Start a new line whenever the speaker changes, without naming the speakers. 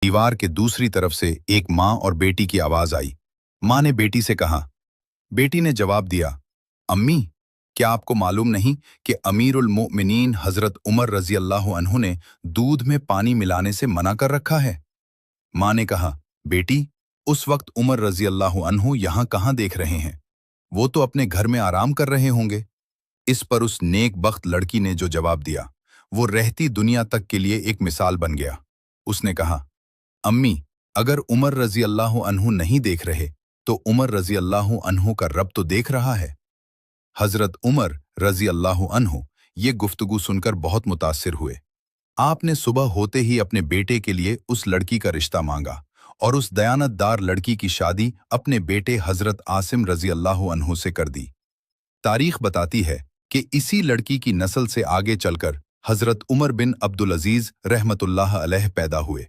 दीवार के दूसरी तरफ से एक माँ और बेटी की आवाज आई। माँ ने बेटी से कहा। बेटी ने जवाब दिया, अम्मी, क्या आपको मालूम नहीं कि अमीरुल मोमिनीन हजरत उमर रजी अल्लाह अन्हु ने दूध में पानी मिलाने से मना कर रखा है? माँ ने कहा, बेटी, उस वक्त उमर रजी अल्लाह अन्हु यहाँ कहाँ देख रहे हैं? वो तो अपने घर में आराम कर रहे होंगे। इस पर उस नेक बख्त लड़की ने जो जवाब दिया, वो रहती दुनिया तक के लिए एक मिसाल बन गया। उसने कहा, अम्मी, अगर उमर रजी अल्लाह अन्हु नहीं देख रहे तो उमर रजी अल्लाह अन्हु का रब तो देख रहा है। हजरत उमर रजी अल्लाह अन्हु ये गुफ्तगू सुनकर बहुत मुतासिर हुए। आपने सुबह होते ही अपने बेटे के लिए उस लड़की का रिश्ता मांगा और उस दयानतदार लड़की की शादी अपने बेटे हजरत आसिम रजी अल्लाह अन्हु से कर दी। तारीख बताती है कि इसी लड़की की नस्ल से आगे चलकर हजरत उमर बिन अब्दुल अजीज रहमतुल्लाह अलैह पैदा हुए।